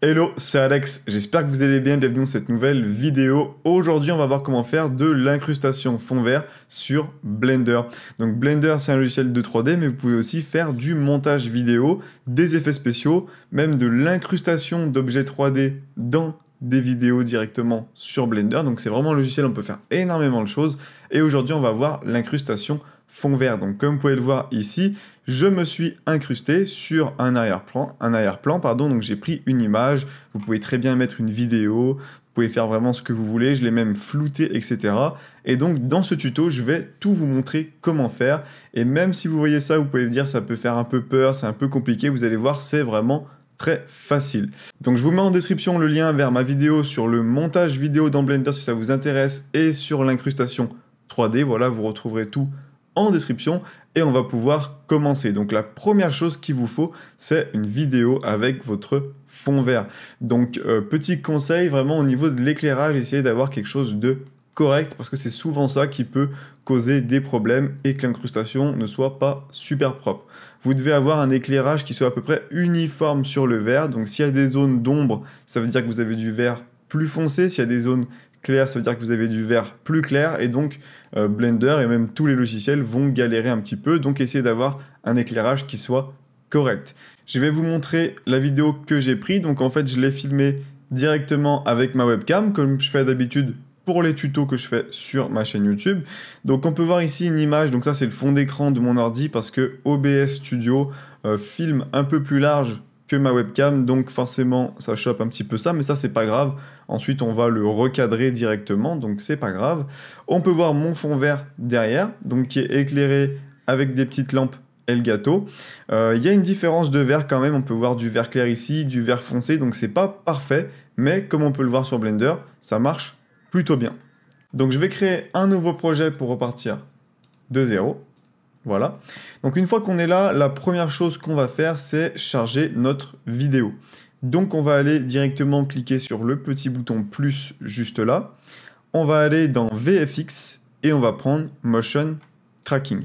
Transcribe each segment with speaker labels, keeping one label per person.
Speaker 1: Hello, c'est Alex, j'espère que vous allez bien, bienvenue dans cette nouvelle vidéo. Aujourd'hui, on va voir comment faire de l'incrustation fond vert sur Blender. Donc Blender, c'est un logiciel de 3D, mais vous pouvez aussi faire du montage vidéo, des effets spéciaux, même de l'incrustation d'objets 3D dans des vidéos directement sur Blender. Donc c'est vraiment un logiciel, on peut faire énormément de choses. Et aujourd'hui, on va voir l'incrustation fond vert. Donc comme vous pouvez le voir ici, je me suis incrusté sur un arrière-plan, pardon. Donc j'ai pris une image, vous pouvez très bien mettre une vidéo, vous pouvez faire vraiment ce que vous voulez, je l'ai même flouté, etc. Et donc dans ce tuto, je vais tout vous montrer comment faire. Et même si vous voyez ça, vous pouvez vous dire ça peut faire un peu peur, c'est un peu compliqué, vous allez voir, c'est vraiment très facile. Donc je vous mets en description le lien vers ma vidéo sur le montage vidéo dans Blender si ça vous intéresse et sur l'incrustation 3D. Voilà, vous retrouverez tout en description et on va pouvoir commencer. Donc la première chose qu'il vous faut, c'est une vidéo avec votre fond vert. Donc petit conseil vraiment au niveau de l'éclairage, essayez d'avoir quelque chose de correct parce que c'est souvent ça qui peut causer des problèmes et que l'incrustation ne soit pas super propre. Vous devez avoir un éclairage qui soit à peu près uniforme sur le vert. Donc s'il y a des zones d'ombre, ça veut dire que vous avez du vert plus foncé. S'il y a des zones claires, ça veut dire que vous avez du vert plus clair. Et donc Blender et même tous les logiciels vont galérer un petit peu. Donc essayez d'avoir un éclairage qui soit correct. Je vais vous montrer la vidéo que j'ai prise. Donc en fait, je l'ai filmée directement avec ma webcam, comme je fais d'habitude pour les tutos que je fais sur ma chaîne YouTube. Donc on peut voir ici une image, donc ça c'est le fond d'écran de mon ordi parce que OBS Studio filme un peu plus large que ma webcam, donc forcément ça chope un petit peu ça, mais ça c'est pas grave. Ensuite on va le recadrer directement, donc c'est pas grave. On peut voir mon fond vert derrière, donc qui est éclairé avec des petites lampes Elgato. Il y a une différence de vert quand même, on peut voir du vert clair ici, du vert foncé, donc c'est pas parfait, mais comme on peut le voir sur Blender, ça marche plutôt bien. Donc je vais créer un nouveau projet pour repartir de zéro. Voilà. Donc une fois qu'on est là, la première chose qu'on va faire, c'est charger notre vidéo. Donc on va aller directement cliquer sur le petit bouton plus juste là. On va aller dans VFX et on va prendre Motion Tracking.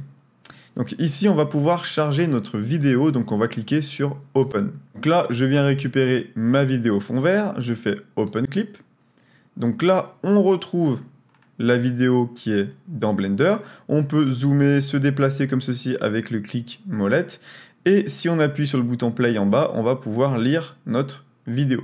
Speaker 1: Donc ici, on va pouvoir charger notre vidéo, donc on va cliquer sur Open. Donc là, je viens récupérer ma vidéo fond vert, je fais Open Clip. Donc là, on retrouve la vidéo qui est dans Blender. On peut zoomer, se déplacer comme ceci avec le clic molette. Et si on appuie sur le bouton play en bas, on va pouvoir lire notre vidéo.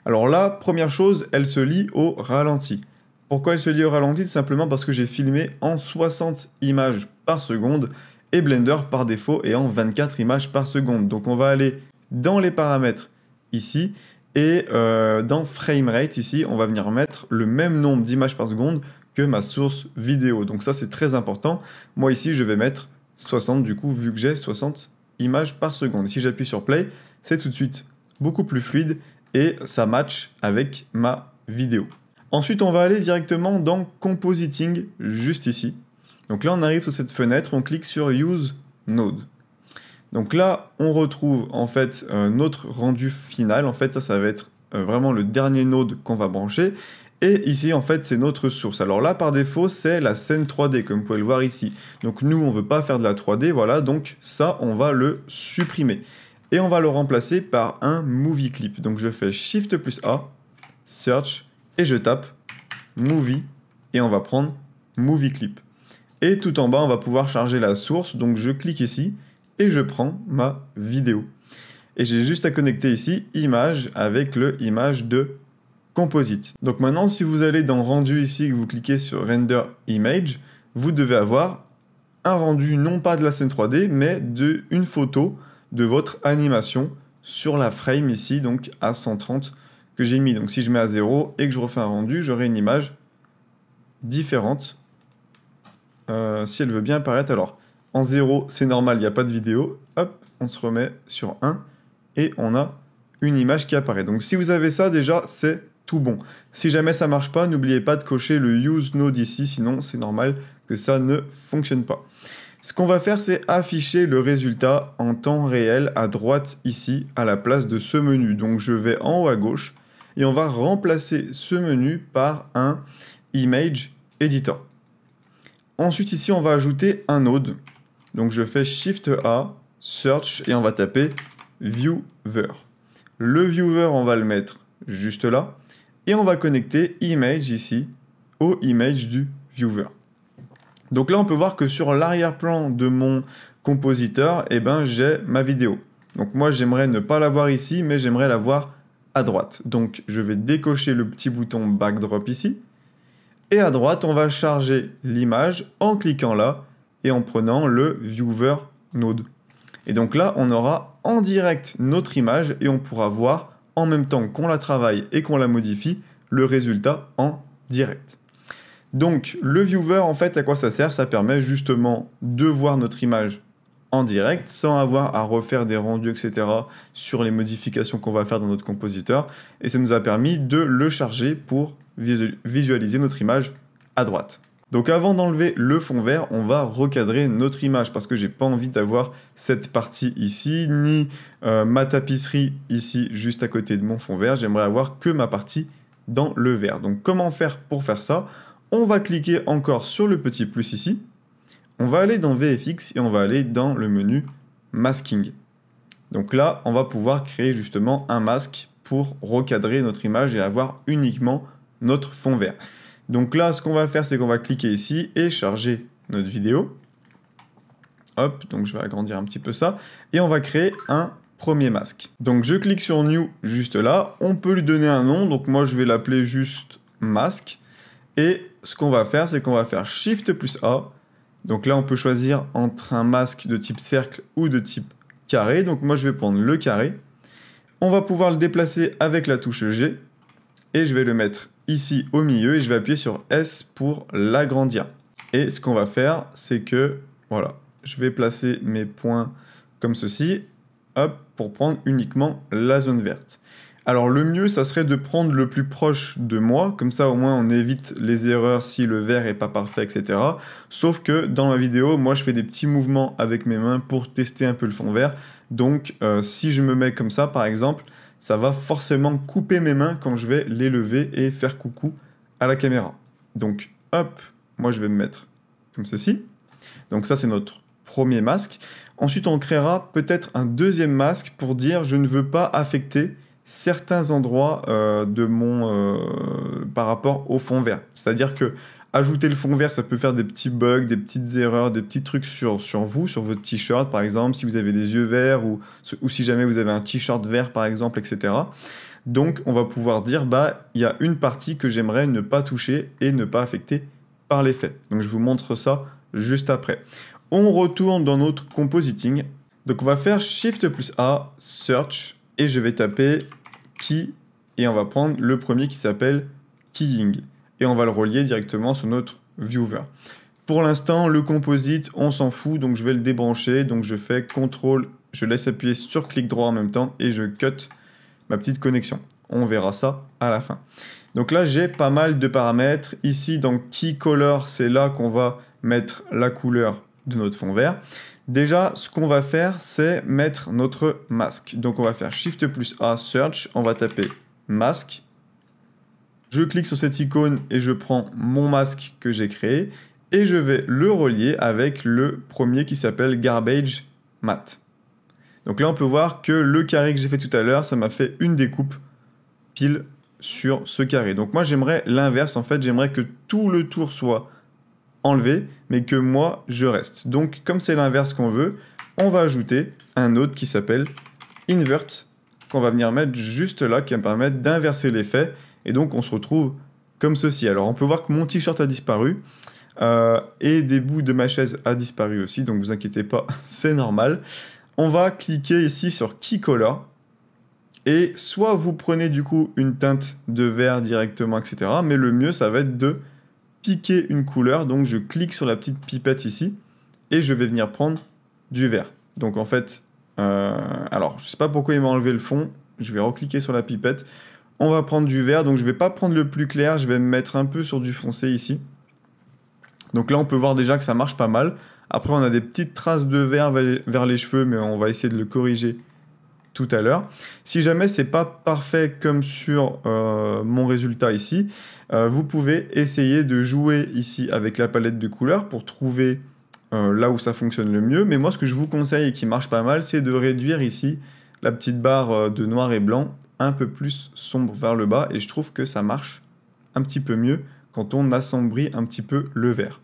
Speaker 1: Alors là, première chose, elle se lit au ralenti. Pourquoi elle se lit au ralenti? Tout simplement parce que j'ai filmé en 60 images par seconde et Blender par défaut est en 24 images par seconde. Donc on va aller dans les paramètres ici. Et dans Framerate, ici, on va venir mettre le même nombre d'images par seconde que ma source vidéo. Donc ça, c'est très important. Moi, ici, je vais mettre 60, du coup, vu que j'ai 60 images par seconde. Si j'appuie sur Play, c'est tout de suite beaucoup plus fluide et ça match avec ma vidéo. Ensuite, on va aller directement dans Compositing, juste ici. Donc là, on arrive sur cette fenêtre, on clique sur Use Node. Donc là, on retrouve en fait notre rendu final. En fait, ça va être vraiment le dernier node qu'on va brancher. Et ici, en fait, c'est notre source. Alors là, par défaut, c'est la scène 3D, comme vous pouvez le voir ici. Donc nous, on ne veut pas faire de la 3D, voilà. Donc ça, on va le supprimer. Et on va le remplacer par un movie clip. Donc je fais Shift plus A, Search, et je tape Movie, et on va prendre Movie clip. Et tout en bas, on va pouvoir charger la source. Donc je clique ici. Et je prends ma vidéo. Et j'ai juste à connecter ici image avec le image de composite. Donc maintenant, si vous allez dans rendu ici, que vous cliquez sur render image, vous devez avoir un rendu non pas de la scène 3D, mais d'une photo de votre animation sur la frame ici, donc à 130 que j'ai mis. Donc si je mets à 0 et que je refais un rendu, j'aurai une image différente si elle veut bien apparaître. Alors, en 0, c'est normal, il n'y a pas de vidéo. Hop, on se remet sur 1 et on a une image qui apparaît. Donc si vous avez ça, déjà, c'est tout bon. Si jamais ça ne marche pas, n'oubliez pas de cocher le Use Node ici, sinon c'est normal que ça ne fonctionne pas. Ce qu'on va faire, c'est afficher le résultat en temps réel à droite ici, à la place de ce menu. Donc je vais en haut à gauche et on va remplacer ce menu par un Image Editor. Ensuite, ici, on va ajouter un node. Donc je fais Shift A, Search, et on va taper Viewer. Le viewer, on va le mettre juste là. Et on va connecter image ici au image du viewer. Donc là, on peut voir que sur l'arrière-plan de mon compositeur, eh ben, j'ai ma vidéo. Donc moi, j'aimerais ne pas la voir ici, mais j'aimerais la voir à droite. Donc je vais décocher le petit bouton backdrop ici. Et à droite, on va charger l'image en cliquant là et en prenant le viewer node. Et donc là, on aura en direct notre image et on pourra voir en même temps qu'on la travaille et qu'on la modifie, le résultat en direct. Donc le viewer, en fait, à quoi ça sert? Ça permet justement de voir notre image en direct sans avoir à refaire des rendus, etc. sur les modifications qu'on va faire dans notre compositeur. Et ça nous a permis de le charger pour visualiser notre image à droite. Donc avant d'enlever le fond vert, on va recadrer notre image parce que j'ai pas envie d'avoir cette partie ici, ni ma tapisserie ici juste à côté de mon fond vert. J'aimerais avoir que ma partie dans le vert. Donc comment faire pour faire ça? On va cliquer encore sur le petit plus ici. On va aller dans VFX et on va aller dans le menu Masking. Donc là, on va pouvoir créer justement un masque pour recadrer notre image et avoir uniquement notre fond vert. Donc là, ce qu'on va faire, c'est qu'on va cliquer ici et charger notre vidéo. Hop, donc je vais agrandir un petit peu ça. Et on va créer un premier masque. Donc je clique sur New juste là. On peut lui donner un nom. Donc moi, je vais l'appeler juste masque. Et ce qu'on va faire, c'est qu'on va faire Shift plus A. Donc là, on peut choisir entre un masque de type cercle ou de type carré. Donc moi, je vais prendre le carré. On va pouvoir le déplacer avec la touche G. Et je vais le mettre ici au milieu. Et je vais appuyer sur S pour l'agrandir. Et ce qu'on va faire, c'est que, voilà, je vais placer mes points comme ceci. Hop, pour prendre uniquement la zone verte. Alors le mieux, ça serait de prendre le plus proche de moi, comme ça au moins on évite les erreurs si le vert est pas parfait, etc. Sauf que dans ma vidéo, moi je fais des petits mouvements avec mes mains pour tester un peu le fond vert. Donc si je me mets comme ça par exemple, ça va forcément couper mes mains quand je vais les lever et faire coucou à la caméra. Donc hop, moi je vais me mettre comme ceci. Donc ça c'est notre premier masque. Ensuite on créera peut-être un deuxième masque pour dire je ne veux pas affecter certains endroits par rapport au fond vert. C'est-à-dire que ajouter le fond vert, ça peut faire des petits bugs, des petites erreurs, des petits trucs sur vous, sur votre t-shirt par exemple, si vous avez les yeux verts ou si jamais vous avez un t-shirt vert par exemple, etc. Donc on va pouvoir dire, bah il y a une partie que j'aimerais ne pas toucher et ne pas affecter par l'effet. Donc je vous montre ça juste après. On retourne dans notre compositing. Donc on va faire Shift plus A, Search, et je vais taper Key, et on va prendre le premier qui s'appelle Keying. Et on va le relier directement sur notre viewer. Pour l'instant, le composite, on s'en fout, donc je vais le débrancher. Donc je fais CTRL, je laisse appuyer sur clic droit en même temps, et je cut ma petite connexion. On verra ça à la fin. Donc là, j'ai pas mal de paramètres. Ici, dans Key Color, c'est là qu'on va mettre la couleur de notre fond vert. Déjà, ce qu'on va faire, c'est mettre notre masque. Donc on va faire Shift plus A, Search, on va taper masque. Je clique sur cette icône et je prends mon masque que j'ai créé et je vais le relier avec le premier qui s'appelle Garbage Matte. Donc là, on peut voir que le carré que j'ai fait tout à l'heure, ça m'a fait une découpe pile sur ce carré. Donc moi, j'aimerais l'inverse. En fait, j'aimerais que tout le tour soit enlevé, mais que moi, je reste. Donc, comme c'est l'inverse qu'on veut, on va ajouter un autre qui s'appelle Invert, qu'on va venir mettre juste là, qui va me permettre d'inverser l'effet. Et donc, on se retrouve comme ceci. Alors, on peut voir que mon t-shirt a disparu, et des bouts de ma chaise a disparu aussi, donc vous inquiétez pas, c'est normal. On va cliquer ici sur Key Color, et soit vous prenez du coup une teinte de vert directement, etc. Mais le mieux, ça va être de piquer une couleur. Donc je clique sur la petite pipette ici, et je vais venir prendre du vert. Donc en fait, alors je sais pas pourquoi il m'a enlevé le fond, je vais recliquer sur la pipette. On va prendre du vert, donc je vais pas prendre le plus clair, je vais me mettre un peu sur du foncé ici. Donc là, on peut voir déjà que ça marche pas mal. Après, on a des petites traces de vert vers les cheveux, mais on va essayer de le corriger tout à l'heure. Si jamais c'est pas parfait comme sur mon résultat ici, vous pouvez essayer de jouer ici avec la palette de couleurs pour trouver là où ça fonctionne le mieux. Mais moi, ce que je vous conseille et qui marche pas mal, c'est de réduire ici la petite barre de noir et blanc un peu plus sombre vers le bas et je trouve que ça marche un petit peu mieux quand on assombrit un petit peu le vert.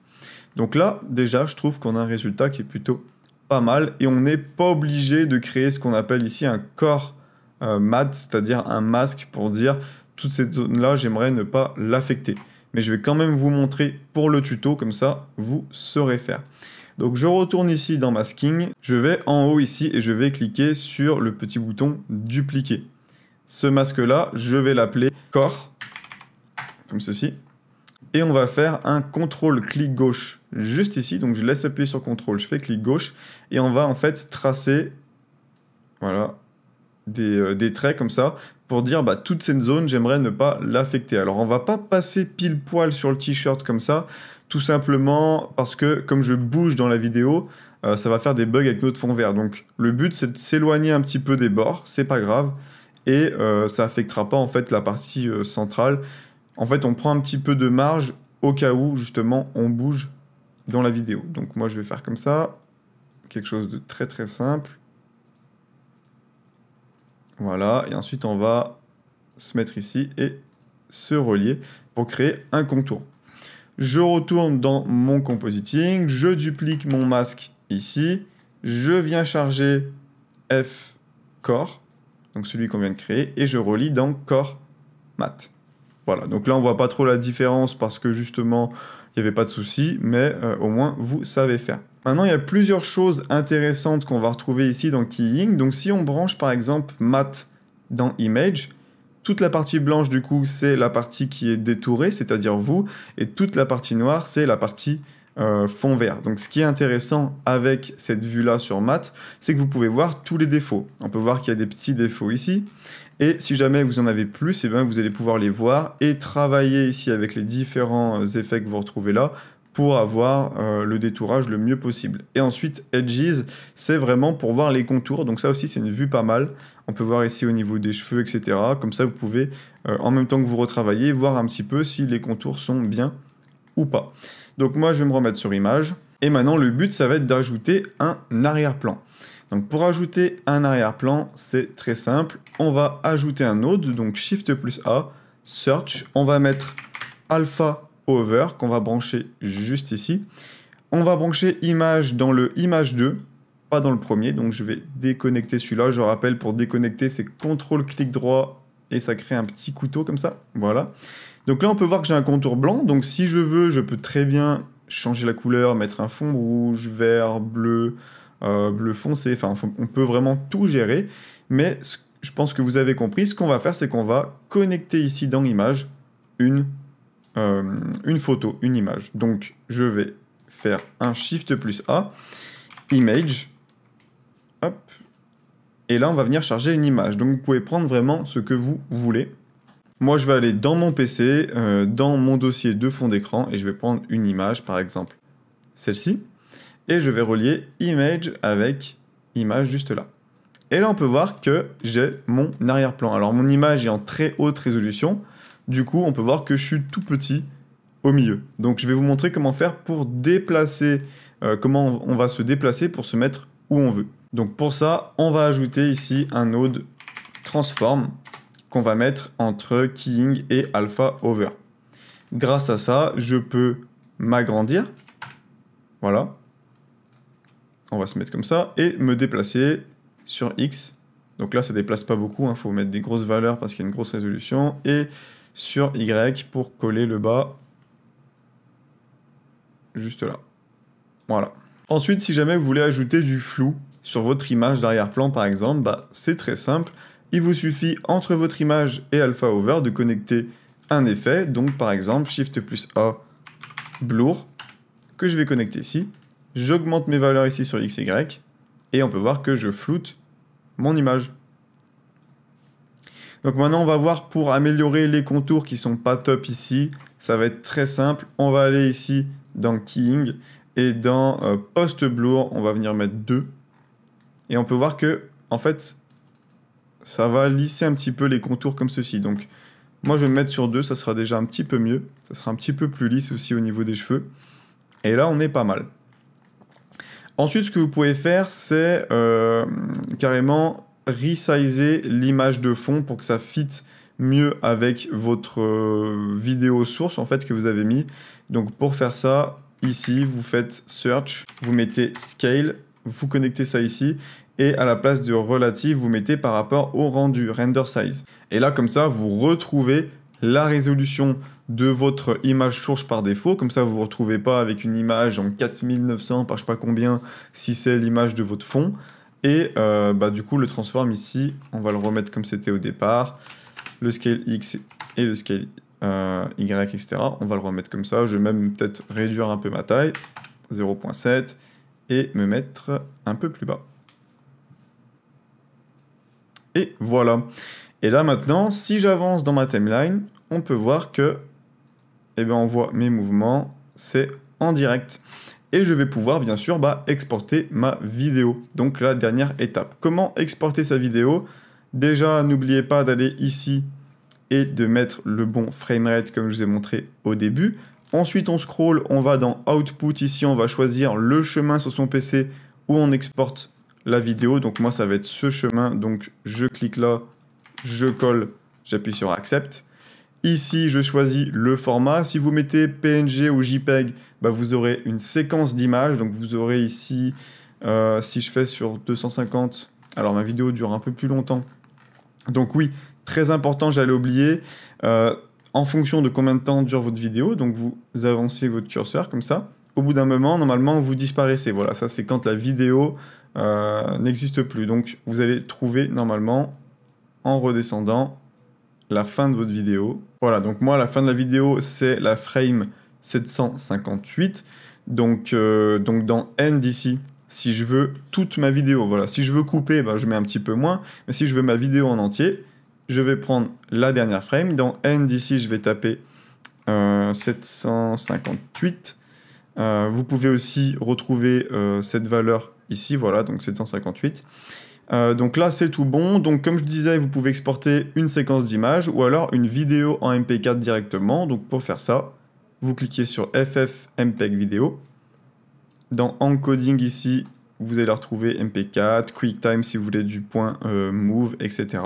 Speaker 1: Donc là, déjà, je trouve qu'on a un résultat qui est plutôt pas mal et on n'est pas obligé de créer ce qu'on appelle ici un core matte, c'est-à-dire un masque pour dire toute cette zone-là, j'aimerais ne pas l'affecter. Mais je vais quand même vous montrer pour le tuto, comme ça, vous saurez faire. Donc je retourne ici dans Masking, je vais en haut ici et je vais cliquer sur le petit bouton dupliquer. Ce masque-là, je vais l'appeler Core, comme ceci. Et on va faire un CTRL clic gauche juste ici. Donc je laisse appuyer sur CTRL, je fais clic gauche. Et on va en fait tracer voilà, des traits comme ça pour dire bah, toute cette zone, j'aimerais ne pas l'affecter. Alors on va pas passer pile poil sur le t-shirt comme ça, tout simplement parce que comme je bouge dans la vidéo, ça va faire des bugs avec notre fond vert. Donc le but c'est de s'éloigner un petit peu des bords, c'est pas grave. Et ça affectera pas en fait la partie centrale. En fait, on prend un petit peu de marge au cas où, justement, on bouge dans la vidéo. Donc moi, je vais faire comme ça. Quelque chose de très très simple. Voilà. Et ensuite, on va se mettre ici et se relier pour créer un contour. Je retourne dans mon compositing. Je duplique mon masque ici. Je viens charger F Core, donc celui qu'on vient de créer, et je relie dans Core Matte. Voilà, donc là on voit pas trop la différence parce que justement il n'y avait pas de souci, mais au moins vous savez faire. Maintenant il y a plusieurs choses intéressantes qu'on va retrouver ici dans Keying. Donc si on branche par exemple Matte dans Image, toute la partie blanche du coup c'est la partie qui est détourée, c'est-à-dire vous, et toute la partie noire c'est la partie fond vert. Donc ce qui est intéressant avec cette vue-là sur Matte, c'est que vous pouvez voir tous les défauts. On peut voir qu'il y a des petits défauts ici. Et si jamais vous en avez plus, eh bien, vous allez pouvoir les voir et travailler ici avec les différents effets que vous retrouvez là pour avoir le détourage le mieux possible. Et ensuite, Edges, c'est vraiment pour voir les contours. Donc ça aussi, c'est une vue pas mal. On peut voir ici au niveau des cheveux, etc. Comme ça, vous pouvez, en même temps que vous retravaillez, voir un petit peu si les contours sont bien ou pas. Donc moi, je vais me remettre sur Image. Et maintenant, le but, ça va être d'ajouter un arrière-plan. Donc pour ajouter un arrière-plan, c'est très simple. On va ajouter un node, donc Shift plus A, Search. On va mettre Alpha Over, qu'on va brancher juste ici. On va brancher Image dans le Image 2, pas dans le premier. Donc je vais déconnecter celui-là. Je rappelle, pour déconnecter, c'est CTRL clic droit et ça crée un petit couteau comme ça. Voilà. Donc là, on peut voir que j'ai un contour blanc. Donc si je veux, je peux très bien changer la couleur, mettre un fond rouge, vert, bleu... bleu foncé, enfin on peut vraiment tout gérer, mais je pense que vous avez compris, ce qu'on va faire c'est qu'on va connecter ici dans Image une photo, une image. Donc je vais faire un Shift plus A, Image, hop, et là on va venir charger une image. Donc vous pouvez prendre vraiment ce que vous voulez. Moi je vais aller dans mon PC, dans mon dossier de fond d'écran, et je vais prendre une image, par exemple celle-ci. Et je vais relier Image avec Image juste là. Et là, on peut voir que j'ai mon arrière-plan. Alors, mon image est en très haute résolution. Du coup, on peut voir que je suis tout petit au milieu. Donc, je vais vous montrer comment faire pour déplacer, comment on va se déplacer pour se mettre où on veut. Donc, pour ça, on va ajouter ici un node Transform qu'on va mettre entre Keying et Alpha Over. Grâce à ça, je peux m'agrandir. Voilà. On va se mettre comme ça et me déplacer sur X. Donc là, ça ne déplace pas beaucoup. Faut mettre des grosses valeurs parce qu'il y a une grosse résolution. Et sur Y pour coller le bas. Juste là. Voilà. Ensuite, si jamais vous voulez ajouter du flou sur votre image d'arrière-plan, par exemple, bah, c'est très simple. Il vous suffit, entre votre image et Alpha Over, de connecter un effet. Donc, par exemple, Shift plus A, Blur, que je vais connecter ici. J'augmente mes valeurs ici sur X, Y, et on peut voir que je floute mon image. Donc maintenant, on va voir pour améliorer les contours qui sont pas top ici. Ça va être très simple. On va aller ici dans Keying, et dans Post Blur, on va venir mettre 2. Et on peut voir que, en fait, ça va lisser un petit peu les contours comme ceci. Donc, moi, je vais me mettre sur 2, ça sera déjà un petit peu mieux. Ça sera un petit peu plus lisse aussi au niveau des cheveux. Et là, on est pas mal. Ensuite, ce que vous pouvez faire, c'est carrément resizer l'image de fond pour que ça fit mieux avec votre vidéo source en fait que vous avez mis. Donc pour faire ça, ici vous faites search, vous mettez scale, vous connectez ça ici et à la place de relative vous mettez par rapport au rendu, render size. Et là comme ça vous retrouvez la résolution de votre image source par défaut, comme ça vous ne vous retrouvez pas avec une image en 4900 par je sais pas combien si c'est l'image de votre fond. Et du coup le transform ici, on va le remettre comme c'était au départ, le scale X et le scale Y, etc. On va le remettre comme ça, je vais même peut-être réduire un peu ma taille, 0.7, et me mettre un peu plus bas. Et voilà. Et là maintenant, si j'avance dans ma timeline, on peut voir que, on voit mes mouvements, c'est en direct. Et je vais pouvoir bien sûr exporter ma vidéo. Donc la dernière étape. Comment exporter sa vidéo? Déjà, n'oubliez pas d'aller ici et de mettre le bon framerate comme je vous ai montré au début. Ensuite, on scroll, on va dans Output. Ici, on va choisir le chemin sur son PC où on exporte la vidéo. Donc moi, ça va être ce chemin. Donc je clique là, je colle, j'appuie sur Accept. Ici, je choisis le format. Si vous mettez PNG ou JPEG, vous aurez une séquence d'images. Donc vous aurez ici, si je fais sur 250, alors ma vidéo dure un peu plus longtemps. Donc oui, très important, j'allais oublier, en fonction de combien de temps dure votre vidéo, donc vous avancez votre curseur comme ça. Au bout d'un moment, normalement, vous disparaissez. Voilà, ça c'est quand la vidéo n'existe plus. Donc vous allez trouver normalement, en redescendant, la fin de votre vidéo. Voilà, donc moi, la fin de la vidéo, c'est la frame 758. Donc dans End ici, si je veux toute ma vidéo, voilà, si je veux couper, je mets un petit peu moins, mais si je veux ma vidéo en entier, je vais prendre la dernière frame. Dans End ici, je vais taper 758. Vous pouvez aussi retrouver cette valeur ici, voilà, donc 758. Donc là, c'est tout bon. Donc comme je disais, vous pouvez exporter une séquence d'images ou alors une vidéo en MP4 directement. Donc pour faire ça, vous cliquez sur FF MPEG vidéo. Dans Encoding ici, vous allez retrouver MP4, QuickTime si vous voulez du point Move, etc.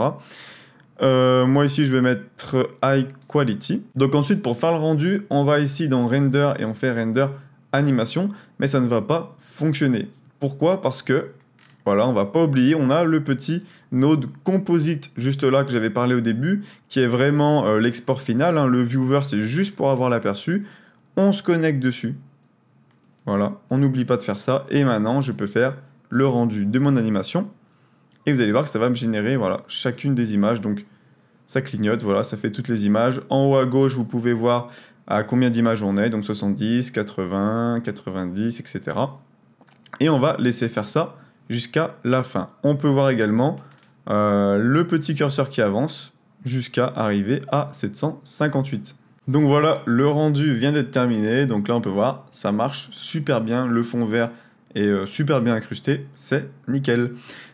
Speaker 1: Moi ici, je vais mettre High Quality. Donc ensuite, pour faire le rendu, on va ici dans Render et on fait Render Animation, mais ça ne va pas fonctionner. Pourquoi? Parce que, voilà, on va pas oublier, on a le petit node Composite juste là que j'avais parlé au début, qui est vraiment l'export final. Hein. Le viewer, c'est juste pour avoir l'aperçu. On se connecte dessus. Voilà, on n'oublie pas de faire ça. Et maintenant, je peux faire le rendu de mon animation. Et vous allez voir que ça va me générer voilà, chacune des images. Donc, ça clignote, voilà, ça fait toutes les images. En haut à gauche, vous pouvez voir à combien d'images on est. Donc, 70, 80, 90, etc. Et on va laisser faire ça jusqu'à la fin. On peut voir également le petit curseur qui avance jusqu'à arriver à 758. Donc voilà, le rendu vient d'être terminé. Donc là, on peut voir, ça marche super bien. Le fond vert est super bien incrusté. C'est nickel.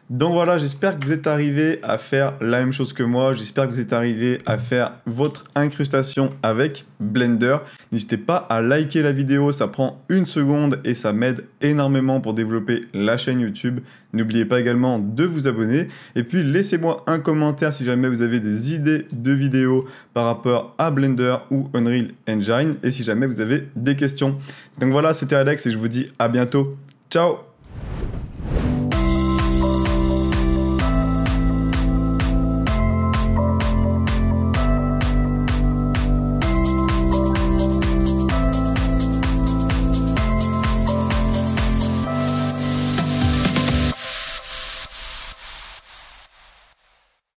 Speaker 1: Donc voilà, j'espère que vous êtes arrivé à faire la même chose que moi. J'espère que vous êtes arrivé à faire votre incrustation avec Blender. N'hésitez pas à liker la vidéo, ça prend 1 seconde et ça m'aide énormément pour développer la chaîne YouTube. N'oubliez pas également de vous abonner. Et puis laissez-moi un commentaire si jamais vous avez des idées de vidéos par rapport à Blender ou Unreal Engine. Et si jamais vous avez des questions. Donc voilà, c'était Alex et je vous dis à bientôt. Ciao!